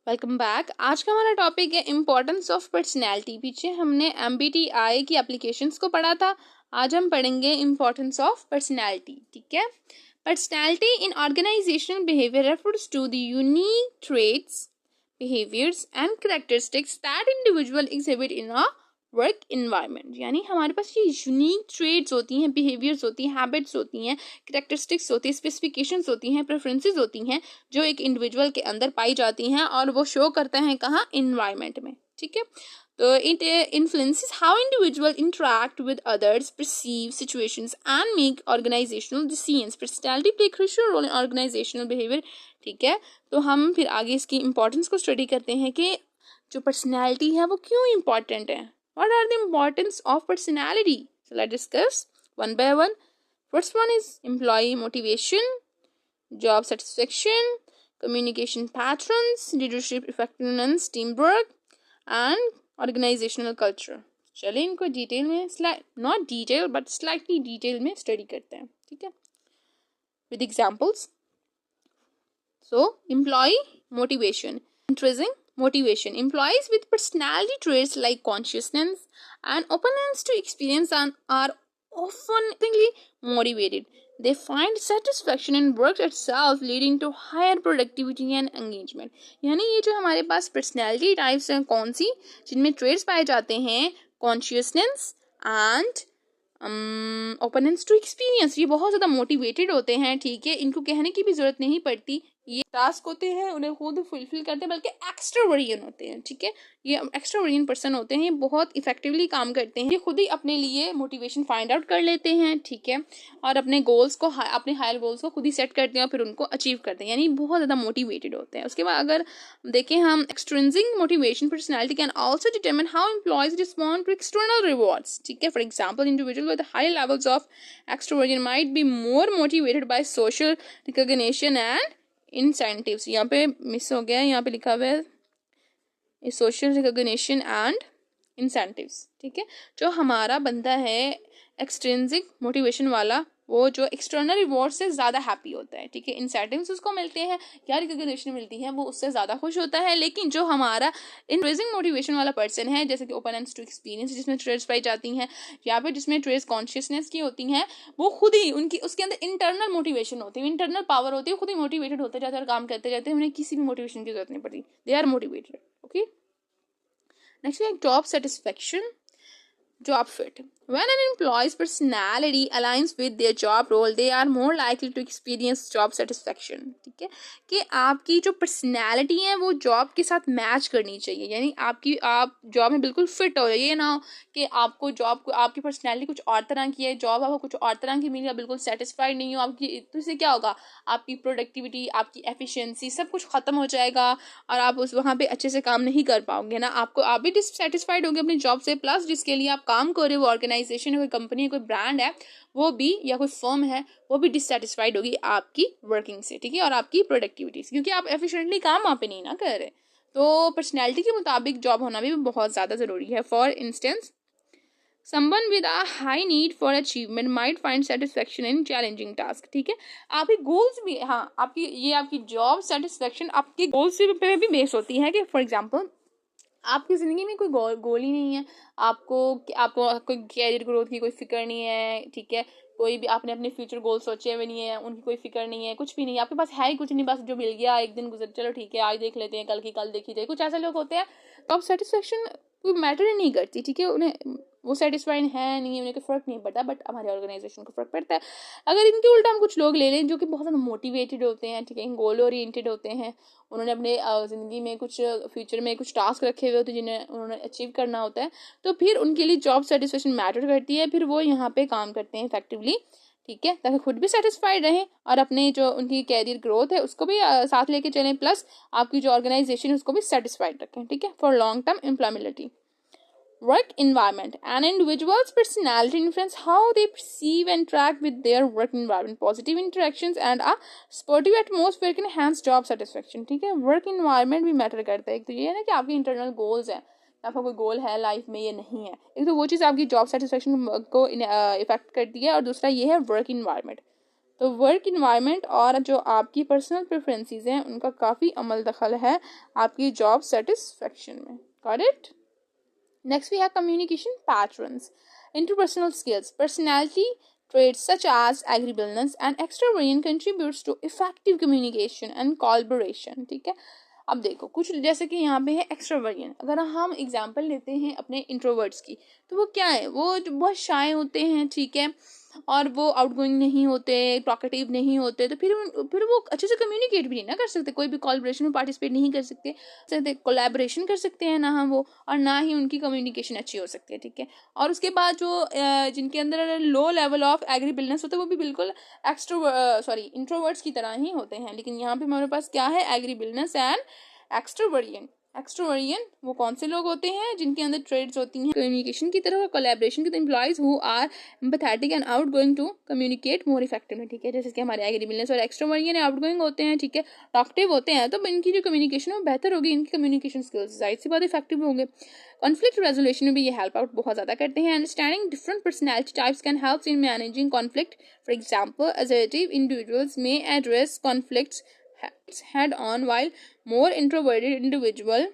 Welcome back. आज का हमारा टॉपिक है इम्पोर्टेंस ऑफ पर्सनैलिटी। पीछे हमने MBTI की एप्लीकेशंस को पढ़ा था, आज हम पढ़ेंगे इम्पोर्टेंस ऑफ पर्सनैलिटी। ठीक है। Personality in organisational behaviour refers to the unique traits, behaviours and characteristics that individual exhibit in a work environment. यानी हमारे पास ये यूनिक ट्रेड्स होती हैं, बिहेवियर्स होती हैं, हैबिट्स होती हैं, कैरेक्टरिस्टिक्स होती हैं, स्पेसिफिकेशंस होती हैं, प्रेफरेंसेस होती हैं जो एक इंडिविजुअल के अंदर पाई जाती हैं और वो शो करते हैं कहाँ, इन्वायरमेंट में। ठीक है। तो it influences how individual interact with others, perceive situations and make organisational decisions. Personality play crucial role in organisational behaviour. ठीक है। तो हम फिर आगे इसकी इंपॉर्टेंस को स्टडी करते हैं कि जो पर्सनैलिटी है वो क्यों इंपॉर्टेंट है। What are the importance of personality? So let's discuss one by one. First one is employee motivation, job satisfaction, communication patterns, leadership effectiveness, teamwork, and organizational culture. चलिए इनको डिटेल में not detail but slightly detail में study करते हैं। ठीक है, with examples. So employee motivation. Interesting. Motivation. Employees with personality traits like consciousness and openness to experience and are often motivated. They find satisfaction in work itself, leading to higher productivity and engagement. यानी ये जो हमारे पास personality types हैं कौन सी, जिनमें traits पाए जाते हैं, consciousness and openness to experience, ये बहुत ज़्यादा मोटिवेटेड होते हैं। ठीक है, इनको कहने की भी ज़रूरत नहीं पड़ती, ये टास्क होते हैं उन्हें खुद फुलफिल करते हैं, बल्कि एक्स्ट्रावर्जियन होते हैं। ठीक है, ये एक्स्ट्रावर्जियन पर्सन होते हैं, ये बहुत इफेक्टिवली काम करते हैं, ये खुद ही अपने लिए मोटिवेशन फाइंड आउट कर लेते हैं। ठीक है, और अपने गोल्स को, अपने हायर गोल्स को खुद ही सेट करते हैं और फिर उनको अचीव करते हैं, यानी बहुत ज़्यादा मोटिवेटेड होते हैं। उसके बाद अगर देखें हम extrinsic motivation, personality can also determine how employees respond to external rewards. ठीक है, for example individual with high levels of extroversion might be more motivated by social recognition and incentives. यहाँ पे मिस हो गया है, यहाँ पे लिखा हुआ है social recognition and incentives। ठीक है, जो हमारा बंदा है एक्सट्रिंसिक मोटिवेशन वाला, वो जो एक्सटर्नल रिवॉर्ड से ज़्यादा हैप्पी होता है। ठीक है, इंसेंटिव्स उसको मिलते हैं या रिकॉग्निशन मिलती है, वो उससे ज़्यादा खुश होता है। लेकिन जो हमारा इंक्रीजिंग मोटिवेशन वाला पर्सन है, जैसे कि ओपननेस टू एक्सपीरियंस, जिसमें ट्रेड्स पाई जाती हैं, या फिर जिसमें ट्रेड्स कॉन्शियसनेस की होती हैं, वो खुद ही उसके अंदर इंटरनल मोटिवेशन होती है, इंटरनल पावर होती है, खुद ही मोटिवेटेड होते जाते हैं और काम करते जाते हैं, उन्हें किसी भी मोटिवेशन की जरूरत नहीं पड़ती, they are motivated. Okay, next है job satisfaction, job fit. When an employee's personality aligns with their job role, they are more likely to experience job satisfaction. ठीक है, कि आपकी जो पर्सनैलिटी है वो जॉब के साथ मैच करनी चाहिए, यानी आप जॉब में बिल्कुल फिट हो। ये ना हो कि आपको आपकी पर्सनैलिटी कुछ और तरह की है, जॉब आपको कुछ और तरह की मिली, आप बिल्कुल सेटिस्फाइड नहीं हो आपकी, तो इससे क्या होगा, आपकी प्रोडक्टिविटी, आपकी एफिशिएंसी सब कुछ खत्म हो जाएगा और आप वहाँ पे अच्छे से काम नहीं कर पाओगे ना। आप भी डिससेटिस्फाइड होगे अपनी जॉब से, प्लस जिसके लिए आप काम कर रहे हो, ऑर्गेनाइजेशन है, कोई कंपनी है, कोई ब्रांड है, वो भी, या कोई फर्म है, वो भी डिससेटिस्फाइड होगी आपकी वर्किंग से। ठीक है, और आपकी प्रोडक्टिविटी से, क्योंकि आप एफिशिएंटली काम वहाँ पे नहीं ना कर रहे। तो पर्सनैलिटी के मुताबिक जॉब होना भी बहुत ज़्यादा ज़रूरी है। For instance, someone with a high need for achievement might find satisfaction in challenging task। ठीक है, आपकी गोल्स भी, हाँ, आपकी जॉब सेटिस्फेक्शन आपके गोल्स पे भी बेस होती है। कि फॉर एग्जांपल आपकी ज़िंदगी में कोई गोल ही नहीं है, आपको कोई कैरियर ग्रोथ की कोई फिक्र नहीं है। ठीक है, कोई भी आपने अपने फ्यूचर गोल सोचे हुए नहीं है, उनकी कोई फिक्र नहीं है, कुछ भी नहीं है, आपके पास है ही कुछ नहीं, बस जो मिल गया एक दिन गुजर, चलो ठीक है आज देख लेते हैं, कल की कल देखी जाए। कुछ ऐसे लोग होते हैं तो आप सेटिस्फेक्शन कोई मैटर ही नहीं करती। ठीक है, उन्हें वो सेटिस्फाइड है नहीं, उन्हें कोई फ़र्क नहीं पड़ता, बट हमारे ऑर्गेनाइजेशन को फ़र्क पड़ता है। अगर इनके उल्टा हम कुछ लोग ले लें जो कि बहुत ज़्यादा मोटिवेटेड होते हैं, ठीक है, गोल ओरिएंटेड होते हैं, उन्होंने अपने ज़िंदगी में कुछ फ्यूचर में कुछ टास्क रखे हुए होते हैं जिन्हें उन्होंने अचीव करना होता है, तो फिर उनके लिए जॉब सेटिस्फेक्शन मैटर करती है, फिर वो यहाँ पे काम करते हैं इफेक्टिवली। ठीक है, ताकि खुद भी सेटिस्फाइड रहें और अपने जो उनकी कैरियर ग्रोथ है उसको भी साथ लेके चलें, प्लस आपकी जो ऑर्गेनाइजेशन है उसको भी सेटिस्फाइड रखें। ठीक है, for long term employability. Work environment. An individual's personality influence how they perceive and interact with their work environment. Positive interactions and a supportive atmosphere can enhance job satisfaction. ठीक है, work environment भी matter करता है। एक तो ये है ना कि आपके इंटरनल गोल्स हैं, आपका कोई गोल है लाइफ में, ये नहीं है, एक तो वो चीज़ आपकी जॉब सेटिस्फेक्शन को इफेक्ट करती है, और दूसरा ये है वर्क इन्वायरमेंट। तो वर्क इन्वायरमेंट और जो आपकी पर्सनल प्रेफरेंसेस हैं उनका काफ़ी अमल दखल है आपकी जॉब सेटिस्फेक्शन में. Got it? Next, we have communication patterns, interpersonal skills, personality traits such as agreeableness and extroversion contributes to effective communication and collaboration. ठीक है. अब देखो कुछ जैसे कि यहाँ पे है एक्सट्रोवर्जन. अगर हम एग्जांपल लेते हैं अपने इंट्रोवर्ट्स की, तो वो क्या है, वो बहुत शाय होते हैं. ठीक है. और वो आउटगोइंग नहीं होते, टॉकेटिव नहीं होते, तो फिर वो अच्छे से कम्युनिकेट भी नहीं ना कर सकते, कोई भी कोलैबोरेशन में पार्टिसिपेट नहीं कर सकते कोलैबोरेशन कर सकते हैं ना हम वो, और ना ही उनकी कम्युनिकेशन अच्छी हो सकती है. ठीक है. और उसके बाद जो जिनके अंदर लो लेवल ऑफ एग्रीबिलनेस होता है वो भी बिल्कुल इंट्रोवर्ट्स की तरह ही होते हैं. लेकिन यहाँ पे हमारे पास क्या है, एग्रीबिलनेस एंड एक्सट्रोवर्जन. एक्सट्रोवर्जन वो कौन से लोग होते हैं जिनके अंदर ट्रेड्स होती हैं कम्युनिकेशन की तरह, कोलैबोरेशन के employees who are empathetic and outgoing to communicate more effectively. ठीक है. जैसे कि हमारे एग्रीबिलनेस और एक्सट्रोवर्जन आउटगोइंग होते हैं. ठीक है. टॉकटिव होते हैं, तो इनकी जो कम्युनिकेशन है वो बेहतर होगी, इनकी कम्युनिकेशन स्किल्स जाहिर सी बात इफेक्टिव होंगे. कॉन्फ्लिक्ट रेजोल्यूशन में भी ये हेल्प आउट बहुत ज़्यादा करते हैं. Understanding different personality types can help in managing conflict. For example, assertive individuals may address conflicts head on, while more introverted individual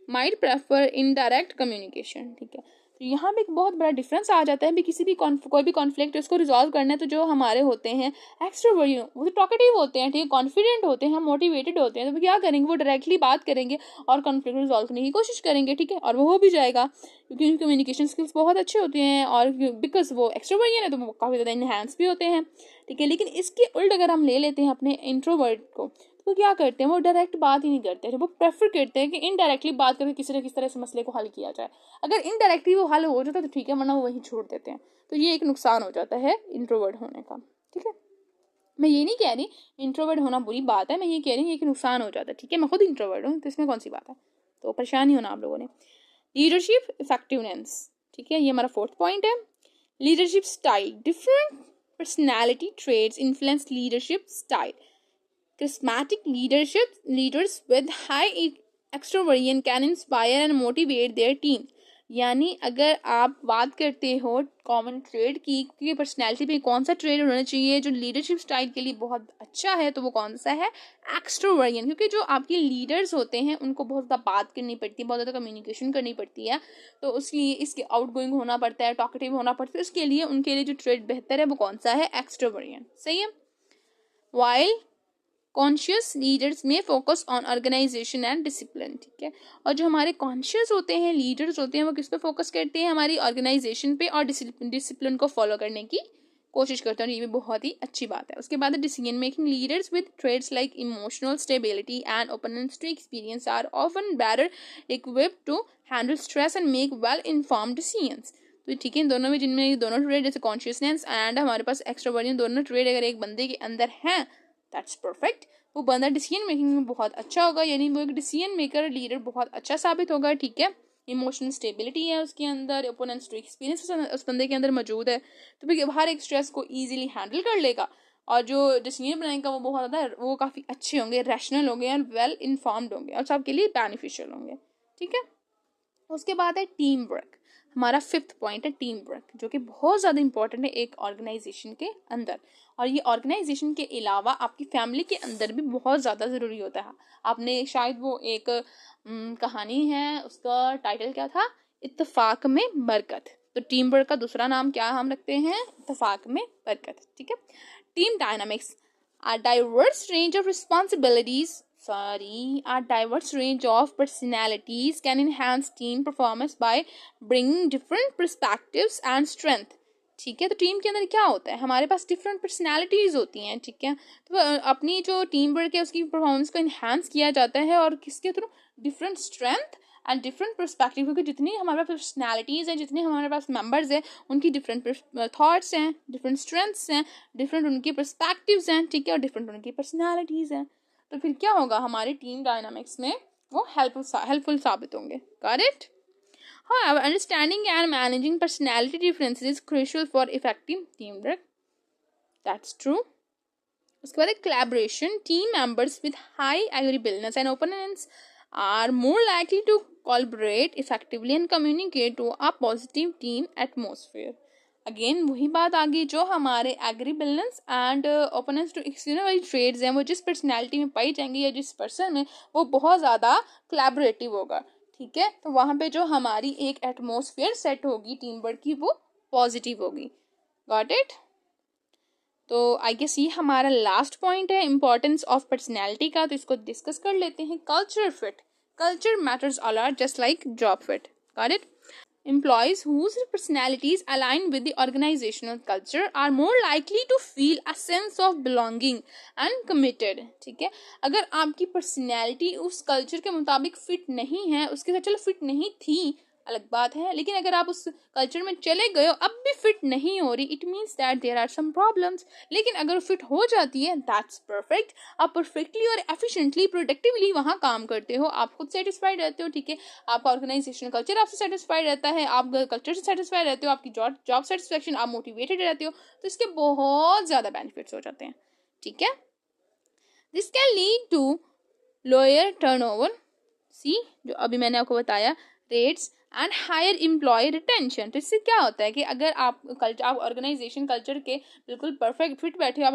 might prefer indirect communication. ठीक है. तो यहाँ पे एक बहुत बड़ा डिफरेंस आ जाता है भी किसी भी कोई भी कॉन्फ्लिक्ट उसको रिजॉल्व करना है, तो जो हमारे होते हैं एक्सट्रोवर्ट वो तो टॉकेटिव होते हैं. ठीक है. कॉन्फिडेंट होते हैं, मोटिवेटेड होते हैं, तो वो क्या करेंगे, वो डायरेक्टली बात करेंगे और कॉन्फ्लिक्ट रिजॉल्व करने की कोशिश करेंगे. ठीक है. और वो हो भी जाएगा क्योंकि उनकी कम्युनिकेशन स्किल्स बहुत अच्छे होते हैं, और बिकॉज वो एक्सट्रोवर्ट है तो वो काफ़ी ज़्यादा इनहेंस भी होते हैं. ठीक है. लेकिन इसके उल्ट अगर हम ले लेते हैं अपने इंट्रोवर्ट को, तो क्या करते हैं, वो डायरेक्ट बात ही नहीं करते हैं, वो प्रेफर करते हैं कि इनडायरेक्टली बात करके किसी न किसी तरह से मसले को हल किया जाए. अगर इनडायरेक्टली वो हल हो जाता है तो ठीक है, वरना वो वहीं छोड़ देते हैं. तो ये एक नुकसान हो जाता है इंट्रोवर्ट होने का. ठीक है. मैं ये नहीं कह रही इंट्रोवर्ट होना बुरी बात है, मैं ये कह रही हूँ एक नुकसान हो जाता है. ठीक है. मैं खुद इंट्रोवर्ट हूँ, तो इसमें कौन सी बात है, तो परेशान नहीं होना आप लोगों ने. Leadership effectiveness. ठीक है. ये हमारा 4th पॉइंट है. Leadership style. Different personality trades influence leadership style. Charismatic leaders with high extroversion can inspire and motivate their team. यानी अगर आप बात करते हो कॉमन ट्रेड की, क्योंकि पर्सनैलिटी पे कौन सा ट्रेड होना चाहिए जो लीडरशिप स्टाइल के लिए बहुत अच्छा है, तो वो कौन सा है, एक्सट्रोवर्जन. क्योंकि जो आपके लीडर्स होते हैं उनको बहुत ज़्यादा बात करनी पड़ती है, बहुत ज़्यादा कम्युनिकेशन करनी पड़ती है, तो इसके आउटगोइंग होना पड़ता है, टॉकेटिव होना पड़ता है. उसके लिए उनके लिए जो ट्रेड बेहतर है वो कौन सा है, एक्सट्रोवर्जन. सही है. वाइल कॉन्शियस लीडर्स में focus on organisation and discipline. ठीक है. और जो हमारे कॉन्शियस होते हैं, लीडर्स होते हैं, वो किस पे फोकस करते हैं, हमारी ऑर्गेनाइजेशन पे और डिसिप्लिन को फॉलो करने की कोशिश करते हैं. ये भी बहुत ही अच्छी बात है. उसके बाद decision making. Leaders with trades like emotional stability and openness to experience are often better equipped to handle stress and make well informed decisions. तो ठीक है, इन दोनों में जिनमें दोनों ट्रेड जैसे कॉन्शियसनेस एंड हमारे पास एक्स्ट्रोवर्जन, दोनों ट्रेड अगर एक बंदे के अंदर हैं, दैट्स परफेक्ट. वो बंदा डिसीजन मेकिंग में बहुत अच्छा होगा, यानी वो एक डिसीजन मेकर लीडर बहुत अच्छा साबित होगा. ठीक है. इमोशनल स्टेबिलिटी है उसके अंदर, ओपोनेंस टू एक्सपीरियंस उस बंदे के अंदर मौजूद है, तो फिर हर एक स्ट्रेस को ईजिली हैंडल कर लेगा. और जो डिसीजन बनाएगा वो बहुत ज़्यादा वो काफ़ी अच्छे होंगे, रैशनल होंगे और वेल इन्फॉर्म्ड होंगे और सबके लिए बेनिफिशियल होंगे. ठीक है. उसके बाद है टीम वर्क. हमारा 5th पॉइंट है टीम वर्क, जो कि बहुत ज़्यादा इंपॉर्टेंट है एक ऑर्गेनाइजेशन के अंदर. और ये ऑर्गेनाइजेशन के अलावा आपकी फैमिली के अंदर भी बहुत ज़्यादा ज़रूरी होता है. आपने शायद वो एक कहानी है, उसका टाइटल क्या था, इत्तेफाक में बरकत. तो टीम वर्क का दूसरा नाम क्या हम रखते हैं, इत्तेफाक में बरकत. ठीक है. Team dynamics. A diverse range of personalities can enhance team performance by bringing different perspectives and strength. ठीक है. तो टीम के अंदर क्या होता है, हमारे पास डिफरेंट पर्सनालिटीज होती हैं. ठीक है. तो अपनी जो टीम वर्क है उसकी परफॉर्मेंस को इन्हांस किया जाता है, और किसके through, different strength and different perspective. क्योंकि जितनी हमारे पास पर्सनैलिटीज हैं, जितने हमारे पास मेंबर्स हैं, उनकी डिफरेंट थॉट्स हैं, डिफरेंट स्ट्रेंथ्स हैं, डिफरेंट उनकी पर्सपेक्टिव्स हैं. ठीक है. और डिफरेंट उनकी पर्सनैलिटीज हैं. तो फिर क्या होगा, हमारी टीम डायनामिक्स में वो हेल्पफुल साबित होंगे. Got it? However, understanding and managing personality differences is crucial for effective teamwork. That's true. उसके बाद collaboration. Team members with high agreeableness and openness are more likely to collaborate effectively and communicate to a positive team atmosphere. Again वही बात आ गई, जो हमारे एग्रीबिलेंस and ओपोनेंस to external वाली trades हैं वो जिस पर्सनैलिटी में पाई जाएंगी या जिस पर्सन में, वो बहुत ज़्यादा कोलैबोरेटिव होगा, ठीक है। तो वहाँ पे जो हमारी एक एटमॉस्फेयर सेट होगी टीम वर्क की वो पॉजिटिव होगी। Got it. तो आई गेस ये हमारा लास्ट पॉइंट है इंपॉर्टेंस ऑफ पर्सनैलिटी का, तो इसको डिस्कस कर लेते हैं। Culture fit, culture matters a lot just like job fit. Got it. Employees whose personalities align with the organizational culture are more likely to feel a sense of belonging and committed, ठीक है। अगर आपकी personality उस culture के मुताबिक fit नहीं है, उसके साथ चलो फिट नहीं थी अलग बात है, लेकिन अगर आप उस कल्चर में चले गए हो अब भी फिट नहीं हो रही, it means that there are some problems. लेकिन अगर फिट हो जाती है दैट्स परफेक्ट, आप परफेक्टली और एफिशिएंटली प्रोडक्टिवली वहाँ काम करते हो, आप खुद सेटिस्फाइड रहते हो, ठीक है। आपका ऑर्गेनाइजेशनल कल्चर आपसे सेटिस्फाइड रहता है, आप कल्चर से सेटिस्फाइड रहते हो, आपकी जॉब सेटिस्फेक्शन, आप मोटिवेटेड रहते हो, तो इसके बहुत ज़्यादा बेनिफिट्स हो जाते हैं, ठीक है। This can lead to lower turnover, see जो अभी मैंने आपको बताया, rates and higher employee retention. तो इससे क्या होता है कि अगर आप ऑर्गेनाइजेशन कल्चर के बिल्कुल परफेक्ट फिट बैठे हो, आप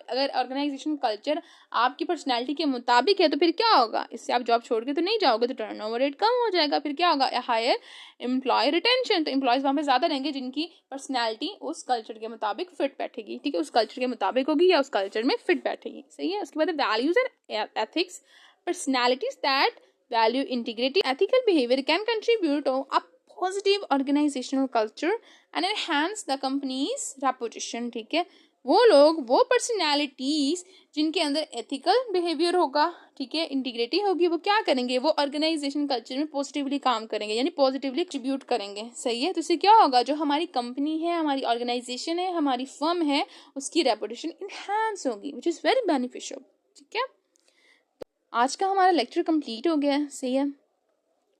अगर ऑर्गेनाइजेशन कल्चर आपकी पर्सनैलिटी के मुताबिक है, तो फिर क्या होगा, इससे आप जॉब छोड़ के तो नहीं जाओगे, तो टर्नओवर रेट कम हो जाएगा, फिर क्या होगा, हायर एम्प्लॉय रिटेंशन। तो एम्प्लॉयज़ वहाँ पे ज़्यादा रहेंगे जिनकी पर्सनैलिटी उस कल्चर के मुताबिक फिट बैठेगी, ठीक है, उस कल्चर के मुताबिक होगी या उस कल्चर में फिट बैठेगी, सही है। उसके बाद values and ethics, personalities that value integrity, ethical behavior can contribute to a positive organizational culture and enhance the company's reputation, ठीक है। वो लोग, वो पर्सनैलिटीज जिनके अंदर एथिकल बिहेवियर होगा, ठीक है, इंटीग्रिटी होगी, वो क्या करेंगे, वो ऑर्गेनाइजेशन कल्चर में पॉजिटिवली काम करेंगे, यानी पॉजिटिवली कंट्रीब्यूट करेंगे, सही है। तो इससे क्या होगा, जो हमारी कंपनी है, हमारी ऑर्गेनाइजेशन है, हमारी फर्म है, उसकी रेपुटेशन इन्हांस होगी, विच इज़ वेरी बेनिफिशियल, ठीक है। आज का हमारा लेक्चर कंप्लीट हो गया है, सही है।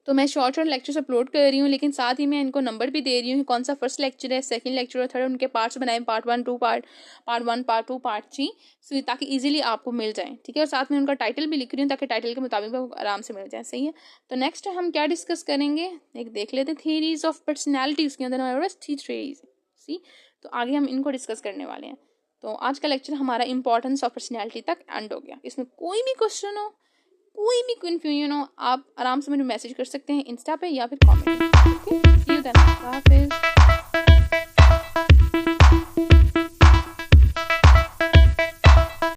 तो मैं शॉर्ट लेक्चर्स अपलोड कर रही हूँ, लेकिन साथ ही मैं इनको नंबर भी दे रही हूँ, कौन सा फर्स्ट लेक्चर है, सेकंड लेक्चर और थर्ड, उनके पार्ट्स बनाए, पार्ट 1, पार्ट 1, पार्ट 2, पार्ट 3, सो ताकि इजीली आपको मिल जाए, ठीक है। और साथ में उनका टाइटल भी लिख रही हूँ ताकि टाइटल के मुताबिक वो आराम से मिल जाए, सही है। तो नेक्स्ट हम क्या डिस्कस करेंगे, एक देख लेते हैं, थ्योरीज ऑफ पर्सनैलिटी। उसके अंदर हमारे पास 3 थ्योरीज, सी, तो आगे हम इनको डिस्कस करने वाले हैं। तो आज का लेक्चर हमारा इंपॉर्टेंस ऑफ पर्सनैलिटी तक एंड हो गया। इसमें कोई भी क्वेश्चन हो, कोई भी कन्फ्यूजन हो, आप आराम से मुझे मैसेज कर सकते हैं इंस्टा पे या फिर comment. Okay, see you then, हाफिज़।